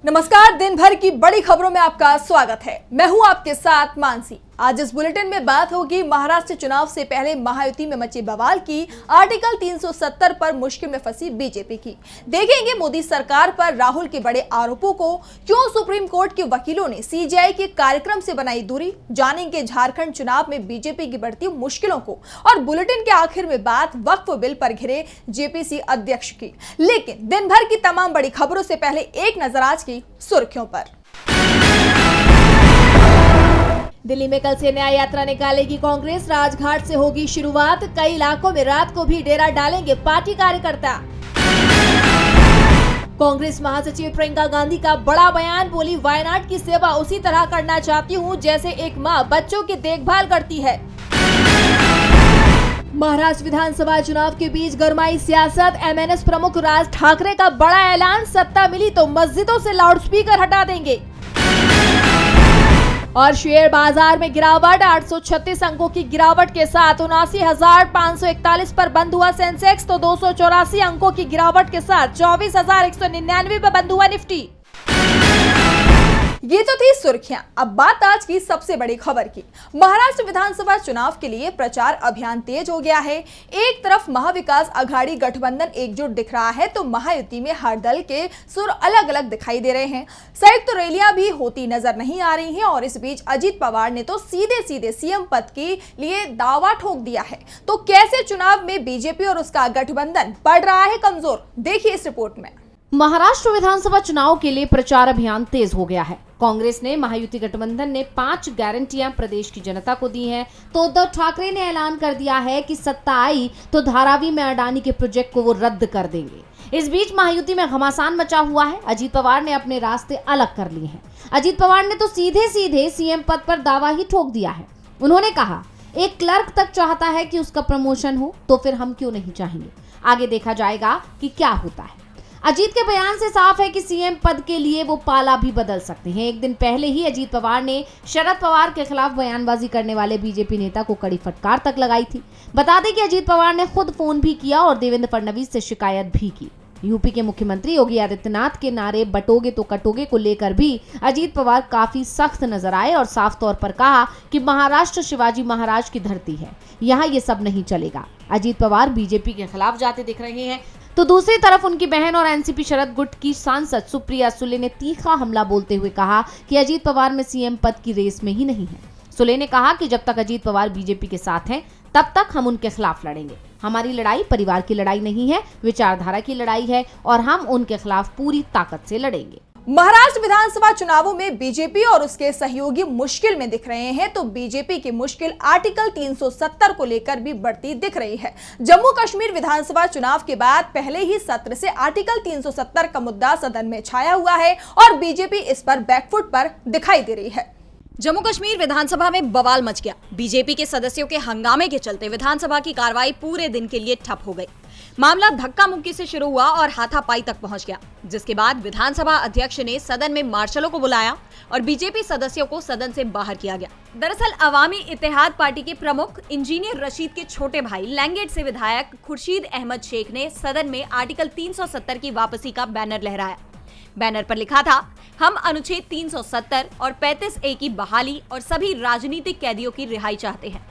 नमस्कार, दिन भर की बड़ी खबरों में आपका स्वागत है। मैं हूं आपके साथ मानसी। आज इस बुलेटिन में बात होगी महाराष्ट्र चुनाव से पहले महायुति में मचे बवाल की, आर्टिकल 370 पर मुश्किल में फंसी बीजेपी की। देखेंगे मोदी सरकार पर राहुल के बड़े आरोपों को, क्यों सुप्रीम कोर्ट के वकीलों ने सीजेआई के कार्यक्रम से बनाई दूरी, जानेंगे झारखंड चुनाव में बीजेपी की बढ़ती मुश्किलों को, और बुलेटिन के आखिर में बात वक्फ बिल पर घिरे जेपीसी अध्यक्ष की। लेकिन दिन भर की तमाम बड़ी खबरों से पहले एक नजर आज की सुर्खियों पर। दिल्ली में कल से न्याय यात्रा निकालेगी कांग्रेस, राजघाट से होगी शुरुआत। कई इलाकों में रात को भी डेरा डालेंगे पार्टी कार्यकर्ता। कांग्रेस महासचिव प्रियंका गांधी का बड़ा बयान, बोली वायनाड की सेवा उसी तरह करना चाहती हूं जैसे एक मां बच्चों की देखभाल करती है। महाराष्ट्र विधानसभा चुनाव के बीच गरमाई सियासत, एमएनएस प्रमुख राज ठाकरे का बड़ा ऐलान, सत्ता मिली तो मस्जिदों से लाउडस्पीकर हटा देंगे। और शेयर बाजार में गिरावट, 836 अंकों की गिरावट के साथ 79,541 पर बंद हुआ सेंसेक्स, तो 284 अंकों की गिरावट के साथ 24,199 पर बंद हुआ निफ्टी। ये तो थी सुर्खियां। अब बात आज की सबसे बड़ी खबर की। महाराष्ट्र विधानसभा चुनाव के लिए प्रचार अभियान तेज हो गया है। एक तरफ महाविकास आघाड़ी गठबंधन एकजुट दिख रहा है, तो महायुति में हर दल के सुर अलग अलग दिखाई दे रहे हैं। संयुक्त रैलियां भी होती नजर नहीं आ रही हैं, और इस बीच अजित पवार ने तो सीधे सीधे सीएम पद के लिए दावा ठोक दिया है। तो कैसे चुनाव में बीजेपी और उसका गठबंधन पड़ रहा है कमजोर, देखिए इस रिपोर्ट में। महाराष्ट्र विधानसभा चुनाव के लिए प्रचार अभियान तेज हो गया है। कांग्रेस ने, महायुति गठबंधन ने 5 गारंटियां प्रदेश की जनता को दी हैं, तो उद्धव ठाकरे ने ऐलान कर दिया है कि सत्ता आई तो धारावी में अडानी के प्रोजेक्ट को वो रद्द कर देंगे। इस बीच महायुति में घमासान मचा हुआ है। अजित पवार ने अपने रास्ते अलग कर लिए हैं। अजित पवार ने तो सीधे सीधे सीएम पद पर दावा ही ठोक दिया है। उन्होंने कहा, एक क्लर्क तक चाहता है कि उसका प्रमोशन हो, तो फिर हम क्यों नहीं चाहेंगे। आगे देखा जाएगा कि क्या होता है। अजीत के बयान से साफ है कि सीएम पद के लिए वो पाला भी बदल सकते हैं। एक दिन पहले ही अजीत पवार ने शरद पवार के खिलाफ बयानबाजी करने वाले बीजेपी नेता को कड़ी फटकार तक लगाई थी। बता दें कि अजीत पवार ने खुद फोन भी किया और देवेंद्र फडणवीस से शिकायत भी की। यूपी के मुख्यमंत्री योगी आदित्यनाथ के नारे बटोगे तो कटोगे को लेकर भी अजीत पवार काफी सख्त नजर आए और साफ तौर पर कहा कि महाराष्ट्र शिवाजी महाराज की धरती है, यहाँ ये सब नहीं चलेगा। अजीत पवार बीजेपी के खिलाफ जाते दिख रहे हैं, तो दूसरी तरफ उनकी बहन और एनसीपी शरद गुट की सांसद सुप्रिया सुले ने तीखा हमला बोलते हुए कहा कि अजीत पवार में सीएम पद की रेस में ही नहीं है। सुले ने कहा कि जब तक अजीत पवार बीजेपी के साथ हैं, तब तक हम उनके खिलाफ लड़ेंगे। हमारी लड़ाई परिवार की लड़ाई नहीं है, विचारधारा की लड़ाई है, और हम उनके खिलाफ पूरी ताकत से लड़ेंगे। महाराष्ट्र विधानसभा चुनावों में बीजेपी और उसके सहयोगी मुश्किल में दिख रहे हैं, तो बीजेपी की मुश्किल आर्टिकल 370 को लेकर भी बढ़ती दिख रही है। जम्मू कश्मीर विधानसभा चुनाव के बाद पहले ही सत्र से आर्टिकल 370 का मुद्दा सदन में छाया हुआ है, और बीजेपी इस पर बैकफुट पर दिखाई दे रही है। जम्मू कश्मीर विधानसभा में बवाल मच गया। बीजेपी के सदस्यों के हंगामे के चलते विधानसभा की कार्रवाई पूरे दिन के लिए ठप हो गई। मामला धक्का मुक्की से शुरू हुआ और हाथापाई तक पहुंच गया, जिसके बाद विधानसभा अध्यक्ष ने सदन में मार्शलों को बुलाया और बीजेपी सदस्यों को सदन से बाहर किया गया। दरअसल अवामी इत्तेहाद पार्टी के प्रमुख इंजीनियर रशीद के छोटे भाई लैंगेट से विधायक खुर्शीद अहमद शेख ने सदन में आर्टिकल 370 की वापसी का बैनर लहराया। बैनर पर लिखा था, हम अनुच्छेद 370 और 35A की बहाली और सभी राजनीतिक कैदियों की रिहाई चाहते हैं।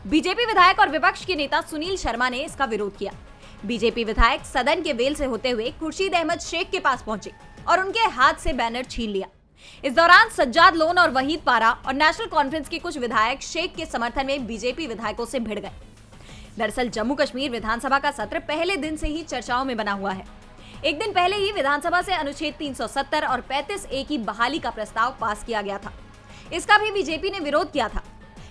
बीजेपी विधायक और विपक्ष के नेता सुनील शर्मा ने इसका विरोध किया। बीजेपी विधायक सदन के वेल से होते हुए खुर्शीद अहमद शेख के पास पहुंचे और उनके हाथ से बैनर छीन लिया। इस दौरान सज्जाद लोन और वहीद पारा और नेशनल कॉन्फ्रेंस के कुछ विधायक शेख के समर्थन में बीजेपी विधायकों से भिड़ गए। दरअसल जम्मू कश्मीर विधानसभा का सत्र पहले दिन से ही चर्चाओं में बना हुआ है। एक दिन पहले ही विधानसभा से अनुच्छेद 370 और 35A की बहाली का प्रस्ताव पास किया गया था। इसका भी बीजेपी ने विरोध किया था।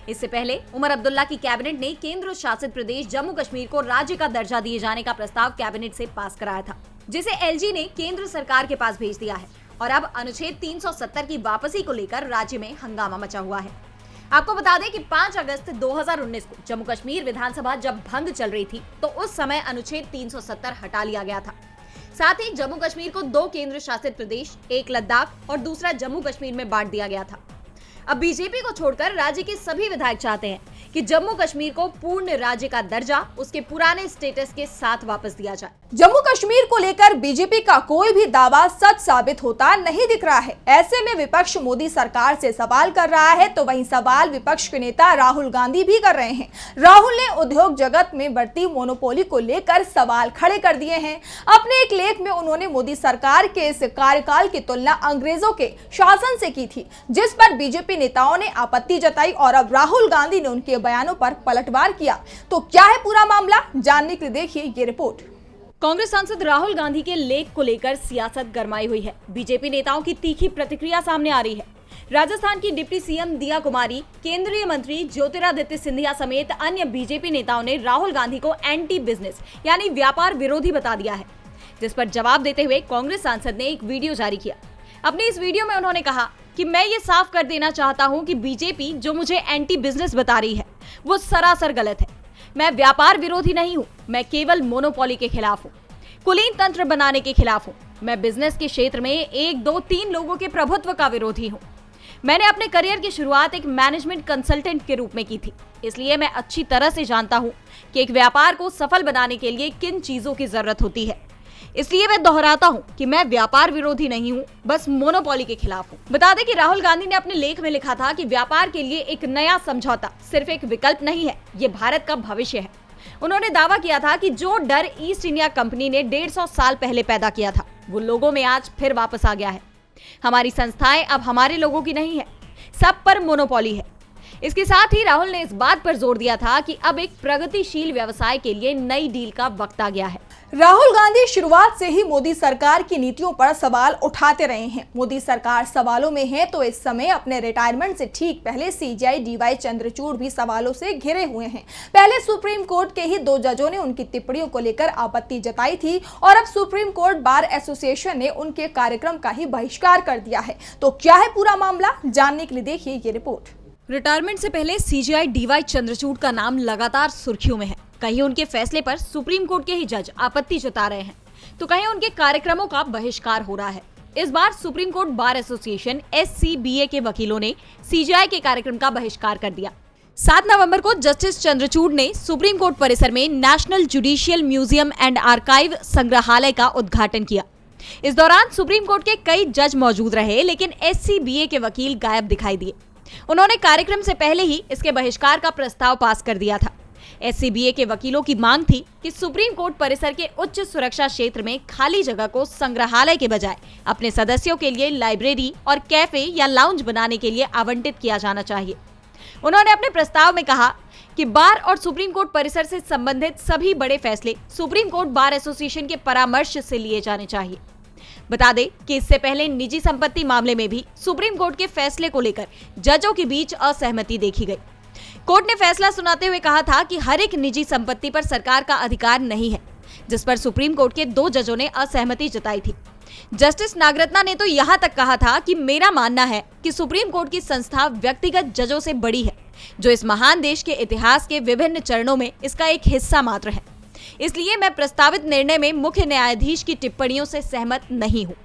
इससे पहले उमर अब्दुल्ला की कैबिनेट ने केंद्र शासित प्रदेश जम्मू कश्मीर को राज्य का दर्जा दिए जाने का प्रस्ताव कैबिनेट से पास कराया था, जिसे एलजी ने केंद्र सरकार के पास भेज दिया है। और अब अनुच्छेद 370 की वापसी को लेकर राज्य में हंगामा मचा हुआ है। आपको बता दें कि 5 अगस्त 2019 को जम्मू कश्मीर विधानसभा जब भंग चल रही थी, तो उस समय अनुच्छेद 370 हटा लिया गया था। साथ ही जम्मू कश्मीर को 2 केंद्र शासित प्रदेश, एक लद्दाख और दूसरा जम्मू कश्मीर में बांट दिया गया था। अब बीजेपी को छोड़कर राज्य के सभी विधायक चाहते हैं कि जम्मू कश्मीर को पूर्ण राज्य का दर्जा उसके पुराने स्टेटस के साथ वापस दिया जाए। जम्मू कश्मीर को लेकर बीजेपी का कोई भी दावा सच साबित होता नहीं दिख रहा है। ऐसे में विपक्ष मोदी सरकार से सवाल कर रहा है तो वही सवाल विपक्ष के नेता राहुल गांधी भी कर रहे हैं। राहुल ने उद्योग जगत में बढ़ती मोनोपोली को लेकर सवाल खड़े कर दिए हैं। अपने एक लेख में उन्होंने मोदी सरकार के इस कार्यकाल की तुलना अंग्रेजों के शासन से की थी, जिस पर बीजेपी नेताओं ने आपत्ति जताई और अब राहुल गांधी ने उनके बयानों पर पलटवार किया। तो क्या है पूरा मामला, जानने के लिए देखिए ये रिपोर्ट। कांग्रेस सांसद राहुल गांधी के लेख को लेकर सियासत गरमाई हुई है। बीजेपी नेताओं की तीखी प्रतिक्रिया सामने आ रही है। राजस्थान की डिप्टी सीएम दिया कुमारी, केंद्रीय मंत्री ज्योतिरादित्य सिंधिया समेत अन्य बीजेपी नेताओं ने राहुल गांधी को एंटी बिजनेस यानी व्यापार विरोधी बता दिया है, जिस पर जवाब देते हुए कांग्रेस सांसद ने एक वीडियो जारी किया। अपनी इस वीडियो में उन्होंने कहा कि मैं ये साफ कर देना चाहता हूं कि बीजेपी जो मुझे एंटी बिजनेस बता रही है वो सरासर गलत है। मैं व्यापार विरोधी नहीं हूं, मैं केवल मोनोपोली के खिलाफ हूं, कुलीन तंत्र बनाने के खिलाफ हूं। मैं बिजनेस के क्षेत्र में 1, 2, 3 लोगों के प्रभुत्व का विरोधी हूं। मैंने अपने करियर की शुरुआत एक मैनेजमेंट कंसल्टेंट के रूप में की थी, इसलिए मैं अच्छी तरह से जानता हूं कि एक व्यापार को सफल बनाने के लिए किन चीजों की जरूरत होती है। इसलिए मैं दोहराता हूं कि मैं व्यापार विरोधी नहीं हूं, बस मोनोपोली के खिलाफ हूं। बता दें कि राहुल गांधी ने अपने लेख में लिखा था कि व्यापार के लिए एक नया समझौता सिर्फ एक विकल्प नहीं है, ये भारत का भविष्य है। उन्होंने दावा किया था कि जो डर ईस्ट इंडिया कंपनी ने 150 साल पहले पैदा किया था वो लोगों में आज फिर वापस आ गया है। हमारी संस्थाएं अब हमारे लोगों की नहीं है, सब पर मोनोपोली है। इसके साथ ही राहुल ने इस बात पर जोर दिया था कि अब एक प्रगतिशील व्यवसाय के लिए नई डील का वक्त आ गया है। राहुल गांधी शुरुआत से ही मोदी सरकार की नीतियों पर सवाल उठाते रहे हैं। मोदी सरकार सवालों में है तो इस समय अपने रिटायरमेंट से ठीक पहले सीजीआई डीवाई चंद्रचूड़ भी सवालों से घिरे हुए हैं। पहले सुप्रीम कोर्ट के ही 2 जजों ने उनकी टिप्पणियों को लेकर आपत्ति जताई थी और अब सुप्रीम कोर्ट बार एसोसिएशन ने उनके कार्यक्रम का ही बहिष्कार कर दिया है। तो क्या है पूरा मामला, जानने के लिए देखिए ये रिपोर्ट। रिटायरमेंट से पहले सीजीआई डीवाई चंद्रचूड़ का नाम लगातार सुर्खियों में है। कहीं उनके फैसले पर सुप्रीम कोर्ट के ही जज आपत्ति जता रहे हैं तो कहीं उनके कार्यक्रमों का बहिष्कार हो रहा है। इस बार Supreme Court bar association SCBA के वकीलों ने सीजीआई के कार्यक्रम का बहिष्कार कर दिया। 7 नवंबर को जस्टिस चंद्रचूड़ ने सुप्रीम कोर्ट परिसर में national judicial museum and archive संग्रहालय का उद्घाटन किया। इस दौरान सुप्रीम कोर्ट के कई जज मौजूद रहे, लेकिन SCBA के वकील गायब दिखाई दिए। उन्होंने कार्यक्रम से पहले ही इसके बहिष्कार का प्रस्ताव पास कर दिया था। SCBA के वकीलों की मांग थी कि सुप्रीम कोर्ट परिसर के उच्च सुरक्षा क्षेत्र में खाली जगह को संग्रहालय के बजाय अपने सदस्यों के लिए लाइब्रेरी और कैफे या लाउंज बनाने के लिए आवंटित किया जाना चाहिए। उन्होंने अपने प्रस्ताव में कहा कि बार और सुप्रीम कोर्ट परिसर से संबंधित सभी बड़े फैसले सुप्रीम कोर्ट बार एसोसिएशन के परामर्श से लिए जाने चाहिए। बता दें कि इससे पहले निजी संपत्ति मामले में भी सुप्रीम कोर्ट के फैसले को लेकर जजों के बीच असहमति देखी गई। कोर्ट ने फैसला सुनाते हुए कहा था कि हर एक निजी संपत्ति पर सरकार का अधिकार नहीं है, जिस पर सुप्रीम कोर्ट के 2 जजों ने असहमति जताई थी। जस्टिस नागरत्ना ने तो यहाँ तक कहा था कि मेरा मानना है कि सुप्रीम कोर्ट की संस्था व्यक्तिगत जजों से बड़ी है, जो इस महान देश के इतिहास के विभिन्न चरणों में इसका एक हिस्सा मात्र है। इसलिए मैं प्रस्तावित निर्णय में मुख्य न्यायाधीश की टिप्पणियों से सहमत नहीं हूँ।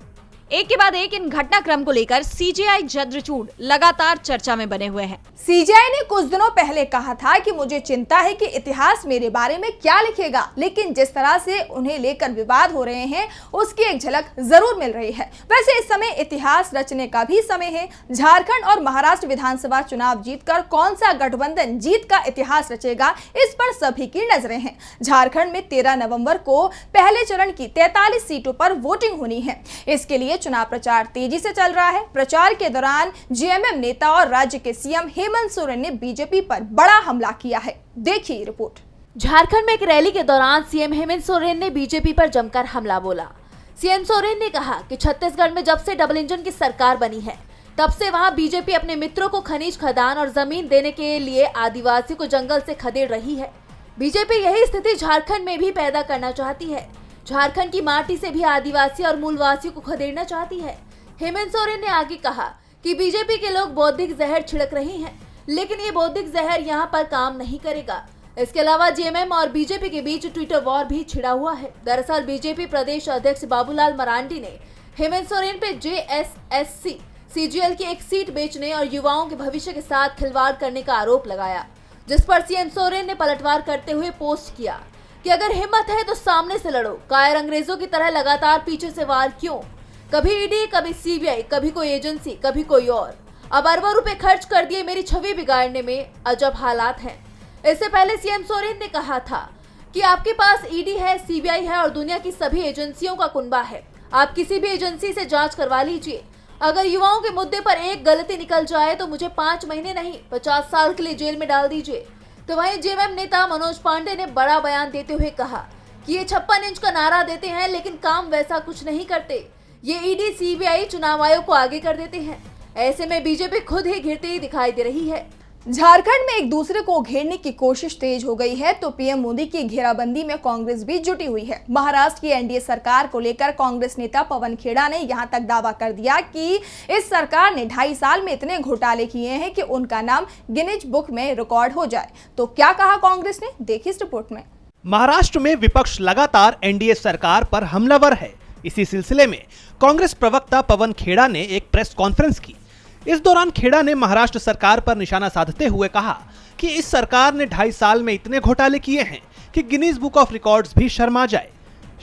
एक के बाद एक इन घटनाक्रम को लेकर सीजीआई चंद्रचूड़ लगातार चर्चा में बने हुए हैं। सीजीआई ने कुछ दिनों पहले कहा था कि मुझे चिंता है कि इतिहास मेरे बारे में क्या लिखेगा, लेकिन जिस तरह से उन्हें लेकर विवाद हो रहे हैं उसकी एक झलक जरूर मिल रही है। वैसे इस समय इतिहास रचने का भी समय है। झारखंड और महाराष्ट्र विधानसभा चुनाव जीतकर कौन सा गठबंधन जीत का इतिहास रचेगा, इस पर सभी की नजरें हैं। झारखंड में 13 नवंबर को पहले चरण की 43 सीटों पर वोटिंग होनी है। इसके लिए चुनाव प्रचार तेजी से चल रहा है। प्रचार के दौरान जेएमएम नेता और राज्य के सीएम हेमंत सोरेन ने बीजेपी पर बड़ा हमला किया है। देखिए रिपोर्ट। झारखंड में एक रैली के दौरान सीएम हेमंत सोरेन ने बीजेपी पर जमकर हमला बोला। सीएम सोरेन ने कहा कि छत्तीसगढ़ में जब से डबल इंजन की सरकार बनी है तब से वहां बीजेपी अपने मित्रों को खनिज खदान और जमीन देने के लिए आदिवासी को जंगल से खदेड़ रही है। बीजेपी यही स्थिति झारखंड में भी पैदा करना चाहती है। झारखंड की माटी से भी आदिवासी और मूलवासियों को खदेड़ना चाहती है। हेमंत सोरेन ने आगे कहा कि बीजेपी के लोग बौद्धिक जहर छिड़क रहे हैं, लेकिन ये बौद्धिक जहर यहाँ पर काम नहीं करेगा। इसके अलावा जेएमएम और बीजेपी के बीच ट्विटर वॉर भी छिड़ा हुआ है। दरअसल बीजेपी प्रदेश अध्यक्ष बाबूलाल मरांडी ने हेमंत सोरेन पे JSSC सीजीएल की एक सीट बेचने और युवाओं के भविष्य के साथ खिलवाड़ करने का आरोप लगाया, जिस पर सीएम सोरेन ने पलटवार करते हुए पोस्ट किया कि अगर हिम्मत है तो सामने से लड़ो, कायर अंग्रेजों की तरह लगातार पीछे से वार क्यों? कभी ईडी, कभी सीबीआई, कभी कोई एजेंसी, कभी कोई और। अब अरबों रुपए खर्च कर दिए मेरी छवि बिगाड़ने में, अजब हालात हैं। इससे पहले सीएम सोरेन ने कहा था कि आपके पास ईडी है, सीबीआई है और दुनिया की सभी एजेंसियों का कुनबा है। आप किसी भी एजेंसी से जांच करवा लीजिए। अगर युवाओं के मुद्दे पर एक गलती निकल जाए तो मुझे 5 महीने नहीं 50 साल के लिए जेल में डाल दीजिए। तो वहीं जेएमएम नेता मनोज पांडे ने बड़ा बयान देते हुए कहा कि ये 56 इंच का नारा देते हैं लेकिन काम वैसा कुछ नहीं करते। ये ईडी, सीबीआई चुनाव आयोग को आगे कर देते हैं। ऐसे में बीजेपी खुद ही घिरती ही दिखाई दे रही है। झारखंड में एक दूसरे को घेरने की कोशिश तेज हो गई है तो पीएम मोदी की घेराबंदी में कांग्रेस भी जुटी हुई है। महाराष्ट्र की एनडीए सरकार को लेकर कांग्रेस नेता पवन खेड़ा ने यहां तक दावा कर दिया कि इस सरकार ने 2.5 साल में इतने घोटाले किए हैं कि उनका नाम गिनीज बुक में रिकॉर्ड हो जाए। तो क्या कहा कांग्रेस ने, देखिए इस रिपोर्ट में। महाराष्ट्र में विपक्ष लगातार एनडीए सरकार पर हमलावर है। इसी सिलसिले में कांग्रेस प्रवक्ता पवन खेड़ा ने एक प्रेस कॉन्फ्रेंस की। इस दौरान खेड़ा ने महाराष्ट्र सरकार पर निशाना साधते हुए कहा कि इस सरकार ने 2.5 साल में इतने घोटाले किए हैं कि गिनीज बुक ऑफ रिकॉर्ड्स भी शर्मा जाए।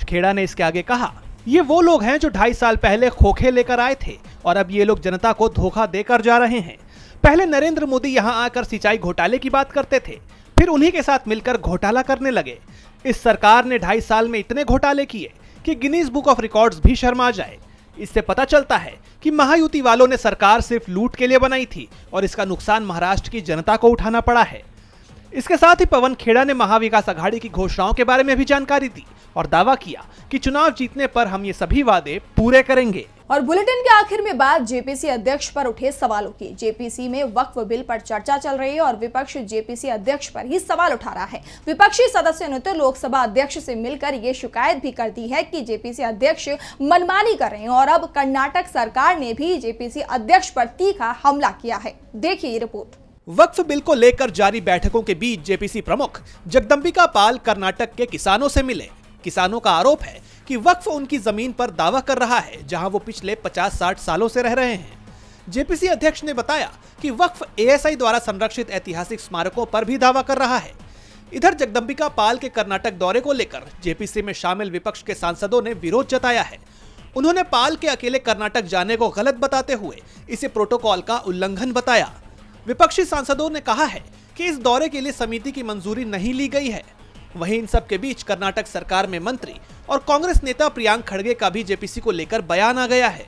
खेड़ा ने इसके आगे कहा, ये वो लोग हैं जो 2.5 साल पहले खोखे लेकर आए थे और अब ये लोग जनता को धोखा देकर जा रहे हैं। पहले नरेंद्र मोदी यहाँ आकर सिंचाई घोटाले की बात करते थे, फिर उन्हीं के साथ मिलकर घोटाला करने लगे। इस सरकार ने 2.5 साल में इतने घोटाले किए कि गिनीज बुक ऑफ रिकॉर्ड्स भी शर्मा जाए। इससे पता चलता है कि महायुति वालों ने सरकार सिर्फ लूट के लिए बनाई थी और इसका नुकसान महाराष्ट्र की जनता को उठाना पड़ा है। इसके साथ ही पवन खेड़ा ने महाविकास आघाड़ी की घोषणाओं के बारे में भी जानकारी दी और दावा किया कि चुनाव जीतने पर हम ये सभी वादे पूरे करेंगे। और बुलेटिन के आखिर में बात जेपीसी अध्यक्ष पर उठे सवालों की। जेपीसी में वक्फ बिल पर चर्चा चल रही है और विपक्ष जेपीसी अध्यक्ष पर ही सवाल उठा रहा है। विपक्षी सदस्यों ने तो लोकसभा अध्यक्ष से मिलकर ये शिकायत भी कर दी है कि जेपीसी अध्यक्ष मनमानी कर रहे हैं और अब कर्नाटक सरकार ने भी जेपीसी अध्यक्ष पर तीखा हमला किया है। देखिए ये रिपोर्ट। वक्फ बिल को लेकर जारी बैठकों के बीच जेपीसी प्रमुख जगदंबिका पाल कर्नाटक के किसानों से मिले। किसानों का आरोप है कि वक्फ उनकी जमीन पर दावा कर रहा है जहां वो पिछले 50-60 सालों से रह रहे हैं। जेपीसी अध्यक्ष ने बताया कि वक्फ एएसआई द्वारा संरक्षित ऐतिहासिक स्मारकों पर भी दावा कर रहा है। इधर जगदंबिका पाल के कर्नाटक दौरे को लेकर जेपीसी में शामिल विपक्ष के सांसदों ने विरोध जताया है। उन्होंने पाल के अकेले कर्नाटक जाने को गलत बताते हुए इसे प्रोटोकॉल का उल्लंघन बताया। विपक्षी सांसदों ने कहा है कि इस दौरे के लिए समिति की मंजूरी नहीं ली गई है। वहीं इन सब के बीच कर्नाटक सरकार में मंत्री और कांग्रेस नेता प्रियांक खड़गे का भी जेपीसी को लेकर बयान आ गया है।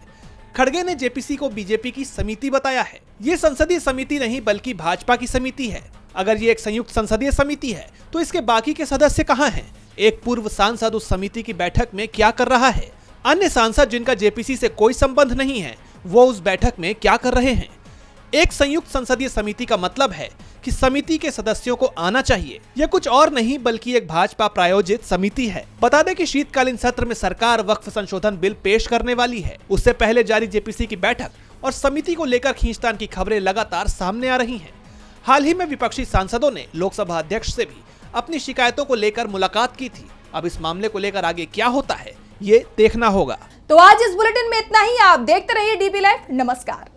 खड़गे ने जेपीसी को बीजेपी की समिति बताया है। ये संसदीय समिति नहीं बल्कि भाजपा की समिति है। अगर ये एक संयुक्त संसदीय समिति है तो इसके बाकी के सदस्य कहां हैं? एक पूर्व सांसद उस समिति की बैठक में क्या कर रहा है? अन्य सांसद जिनका जेपीसी से कोई संबंध नहीं है वो उस बैठक में क्या कर रहे हैं? एक संयुक्त संसदीय समिति का मतलब है कि समिति के सदस्यों को आना चाहिए। यह कुछ और नहीं बल्कि एक भाजपा प्रायोजित समिति है। बता दें कि शीतकालीन सत्र में सरकार वक्फ संशोधन बिल पेश करने वाली है। उससे पहले जारी जेपीसी की बैठक और समिति को लेकर खींचतान की खबरें लगातार सामने आ रही हैं। हाल ही में विपक्षी सांसदों ने लोकसभा अध्यक्ष से भी अपनी शिकायतों को लेकर मुलाकात की थी। अब इस मामले को लेकर आगे क्या होता है ये देखना होगा। तो आज इस बुलेटिन में इतना ही। आप देखते रहिए डीपी लाइव। नमस्कार।